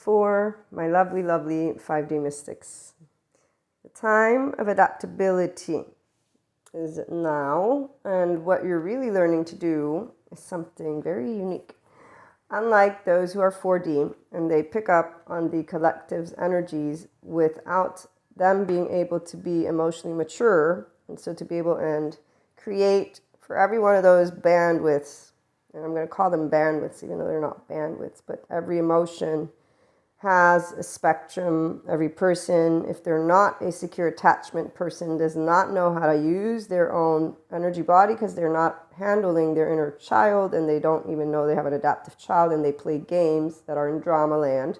for my lovely, lovely 5D mystics. The time of adaptability is now, and what you're really learning to do is something very unique. Unlike those who are 4D and they pick up on the collective's energies without them being able to be emotionally mature, and so to be able and create for every one of those bandwidths, and I'm going to call them bandwidths even though they're not bandwidths, but every emotion has a spectrum. Every person, if they're not a secure attachment person, does not know how to use their own energy body because they're not handling their inner child, and they don't even know they have an adaptive child, and they play games that are in drama land.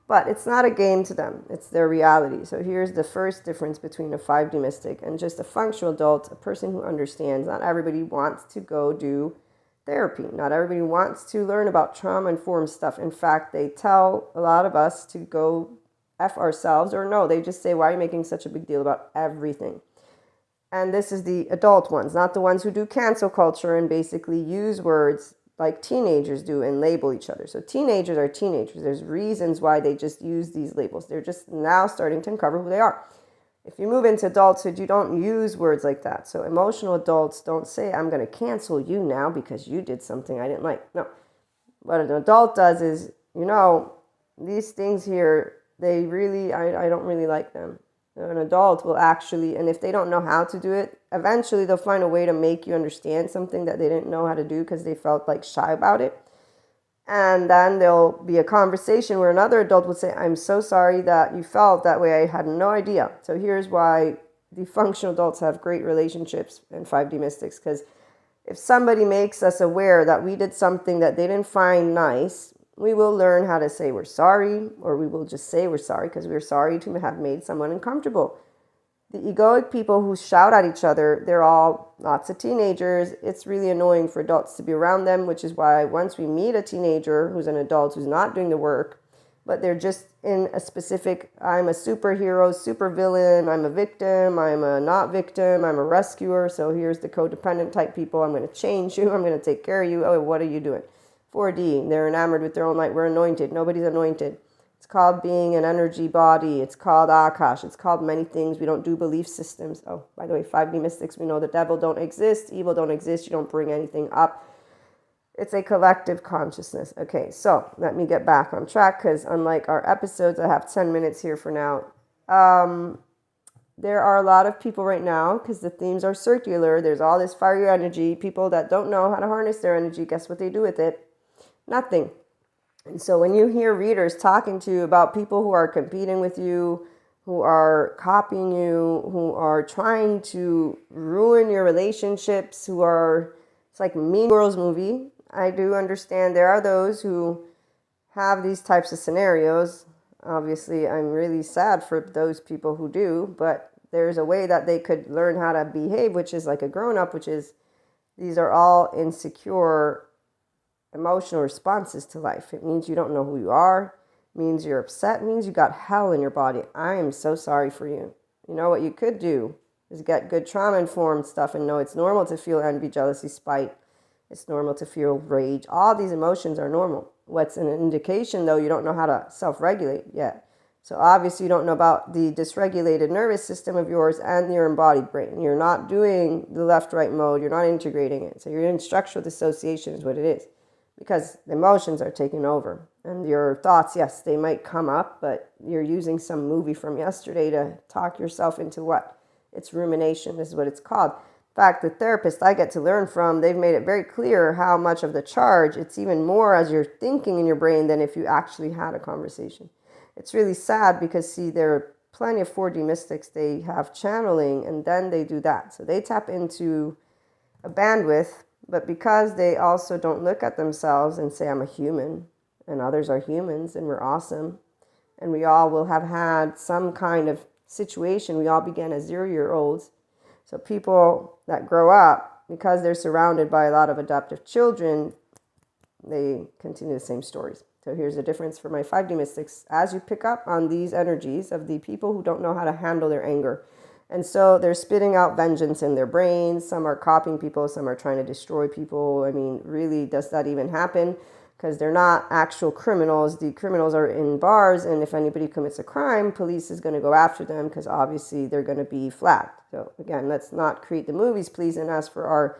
But it's not a game to them. It's their reality. So here's the first difference between a 5D mystic and just a functional adult, a person who understands. Not everybody wants to go do therapy. Not everybody wants to learn about trauma-informed stuff. In fact, they tell a lot of us to go F ourselves, or no, they just say, why are you making such a big deal about everything? And this is the adult ones, not the ones who do cancel culture and basically use words like teenagers do and label each other. So teenagers are teenagers. There's reasons why they just use these labels. They're just now starting to uncover who they are. If you move into adulthood, you don't use words like that. So emotional adults don't say, I'm going to cancel you now because you did something I didn't like. No. What an adult does is, these things here, they really, I don't really like them. An adult will actually, and if they don't know how to do it, eventually they'll find a way to make you understand something that they didn't know how to do because they felt like shy about it. And then there'll be a conversation where another adult will say, I'm so sorry that you felt that way. I had no idea. So here's why the functional adults have great relationships in 5D mystics. Because if somebody makes us aware that we did something that they didn't find nice, we will learn how to say we're sorry, or we will just say we're sorry because we're sorry to have made someone uncomfortable. The egoic people who shout at each other, they're all lots of teenagers. It's really annoying for adults to be around them, which is why once we meet a teenager who's an adult who's not doing the work, but they're just in a specific, I'm a superhero, supervillain, I'm a victim, I'm a not victim, I'm a rescuer, so here's the codependent type people, I'm going to change you, I'm going to take care of you, oh, what are you doing? 4D, they're enamored with their own light, we're anointed, nobody's anointed. It's called being an energy body. It's called Akash. It's called many things. We don't do belief systems. Oh, by the way, 5D mystics, we know the devil don't exist. Evil don't exist. You don't bring anything up. It's a collective consciousness. Okay, so let me get back on track because unlike our episodes, I have 10 minutes here for now. There are a lot of people right now because the themes are circular. There's all this fiery energy. People that don't know how to harness their energy, guess what they do with it? Nothing. And so when you hear readers talking to you about people who are competing with you, who are copying you, who are trying to ruin your relationships, it's like Mean Girls movie. I do understand there are those who have these types of scenarios. Obviously, I'm really sad for those people who do, but there's a way that they could learn how to behave, which is like a grown-up, which is these are all insecure emotional responses to life. It means you don't know who you are. It means you're upset. It means you got hell in your body. I am so sorry for you. You know what you could do is get good trauma-informed stuff and know it's normal to feel envy, jealousy, spite. It's normal to feel rage. All these emotions are normal. What's an indication, though, you don't know how to self-regulate yet. So obviously you don't know about the dysregulated nervous system of yours and your embodied brain. You're not doing the left-right mode. You're not integrating it. So you're in structural dissociation is what it is. Because the emotions are taking over. And your thoughts, yes, they might come up, but you're using some movie from yesterday to talk yourself into what? It's rumination. This is what it's called. In fact, the therapist I get to learn from, they've made it very clear how much of the charge, it's even more as you're thinking in your brain than if you actually had a conversation. It's really sad because, see, there are plenty of 4D mystics, they have channeling, and then they do that. So they tap into a bandwidth. But because they also don't look at themselves and say, I'm a human, and others are humans, and we're awesome, and we all will have had some kind of situation. We all began as 0-year-olds. So people that grow up, because they're surrounded by a lot of adoptive children, they continue the same stories. So here's the difference for my 5D mystics. As you pick up on these energies of the people who don't know how to handle their anger, and so they're spitting out vengeance in their brains. Some are copying people. Some are trying to destroy people. I mean, really, does that even happen? because they're not actual criminals. The criminals are in bars, and if anybody commits a crime, police is going to go after them because obviously they're going to be flagged. So again, let's not create the movies, please. And as for our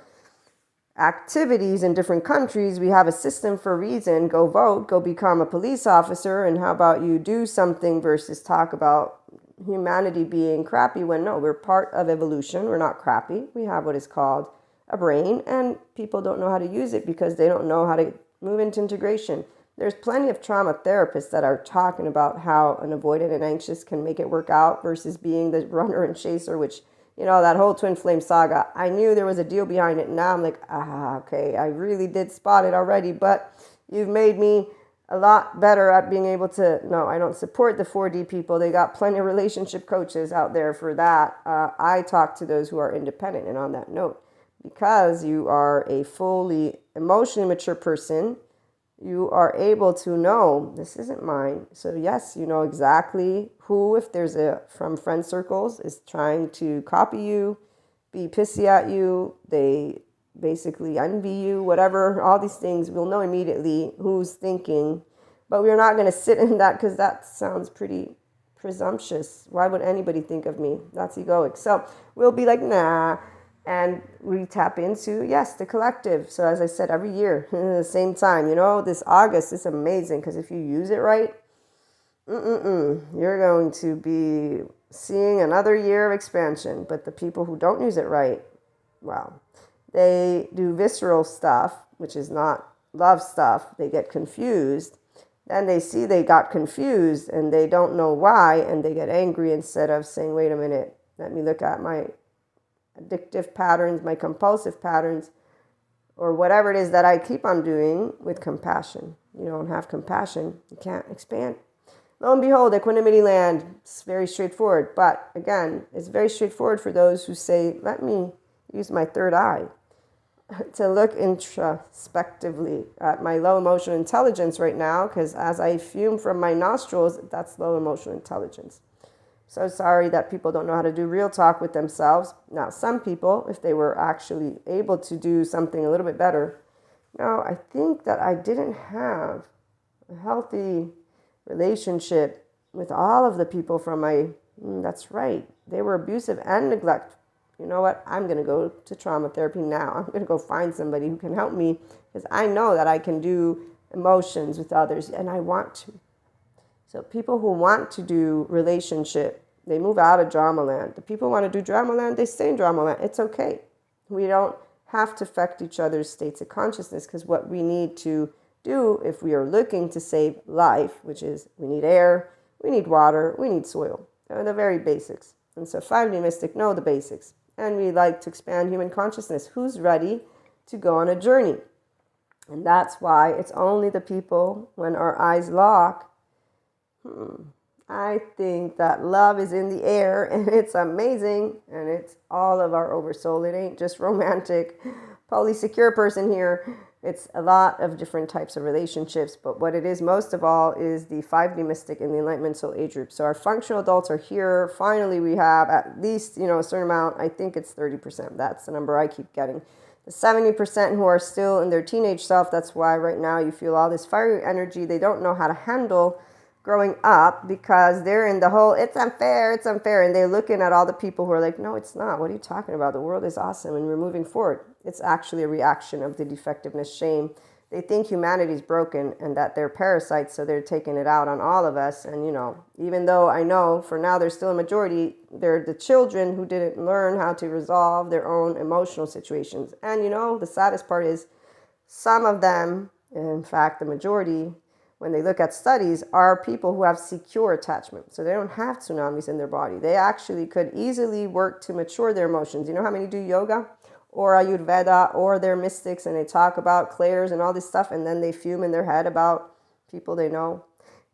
activities in different countries, we have a system for a reason. Go vote, go become a police officer, and how about you do something versus talk about humanity being crappy when no, we're part of evolution. We're not crappy. We have what is called a brain, and people don't know how to use it because they don't know how to move into integration. There's plenty of trauma therapists that are talking about how an avoidant and anxious can make it work out versus being the runner and chaser, which, you know, that whole twin flame saga, I knew there was a deal behind it. Now I'm like, okay, I really did spot it already, but you've made me a lot better at being able to, no, I don't support the 4D people. They got plenty of relationship coaches out there for that. I talk to those who are independent. And on that note, because you are a fully emotionally mature person, you are able to know this isn't mine. So yes, you know exactly who, if there's a from friend circles, is trying to copy you, be pissy at you, they basically envy you, whatever, all these things, we'll know immediately who's thinking. But we're not going to sit in that because that sounds pretty presumptuous. Why would anybody think of me? That's egoic. So we'll be like, nah. And we tap into, yes, the collective. So as I said, every year, the same time, you know, this August is amazing because if you use it right, you're going to be seeing another year of expansion. But the people who don't use it right, well, they do visceral stuff, which is not love stuff. They get confused. Then they see they got confused and they don't know why, and they get angry instead of saying, wait a minute, let me look at my addictive patterns, my compulsive patterns, or whatever it is that I keep on doing with compassion. You don't have compassion, you can't expand. Lo and behold, equanimity land. It's very straightforward. But again, it's very straightforward for those who say, let me use my third eye to look introspectively at my low emotional intelligence right now, because as I fume from my nostrils, that's low emotional intelligence. So sorry that people don't know how to do real talk with themselves. Now, some people, if they were actually able to do something a little bit better, no, I think that I didn't have a healthy relationship with all of the people from my, that's right, they were abusive and neglect. You know what? I'm going to go to trauma therapy now. I'm going to go find somebody who can help me because I know that I can do emotions with others and I want to. So people who want to do relationship, they move out of drama land. The people who want to do drama land, they stay in drama land. It's okay. We don't have to affect each other's states of consciousness because what we need to do if we are looking to save life, which is we need air, we need water, we need soil. They're the very basics. And so 5D Mystic know the basics. And we like to expand human consciousness. Who's ready to go on a journey? And that's why it's only the people when our eyes lock. I think that love is in the air and it's amazing and it's all of our oversoul. It ain't just romantic, polysecure person here. It's a lot of different types of relationships, but what it is most of all is the 5D Mystic in the Enlightenment Soul Age group. So our functional adults are here. Finally, we have at least, a certain amount. I think it's 30%. That's the number I keep getting. The 70% who are still in their teenage self, that's why right now you feel all this fiery energy. They don't know how to handle growing up because they're in the whole, it's unfair. And they're looking at all the people who are like, no, it's not. What are you talking about? The world is awesome and we're moving forward. It's actually a reaction of the defectiveness, shame. They think humanity is broken and that they're parasites, so they're taking it out on all of us. And, even though I know for now there's still a majority, they're the children who didn't learn how to resolve their own emotional situations. And, the saddest part is some of them, in fact, the majority, when they look at studies, are people who have secure attachment. So they don't have tsunamis in their body. They actually could easily work to mature their emotions. You know how many do yoga or Ayurveda or they're mystics and they talk about clairs and all this stuff and then they fume in their head about people they know?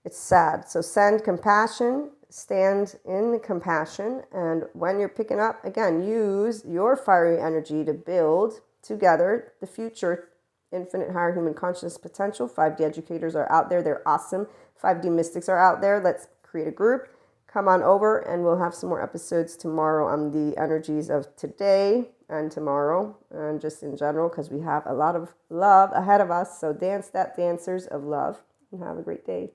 It's sad. So send compassion, stand in the compassion. And when you're picking up, again, use your fiery energy to build together the future infinite higher human consciousness potential. 5D educators are out there. They're awesome. 5D mystics are out there. Let's create a group. come on over and we'll have some more episodes tomorrow on the energies of today and tomorrow and just in general, because we have a lot of love ahead of us. So dance that, dancers of love, and have a great day.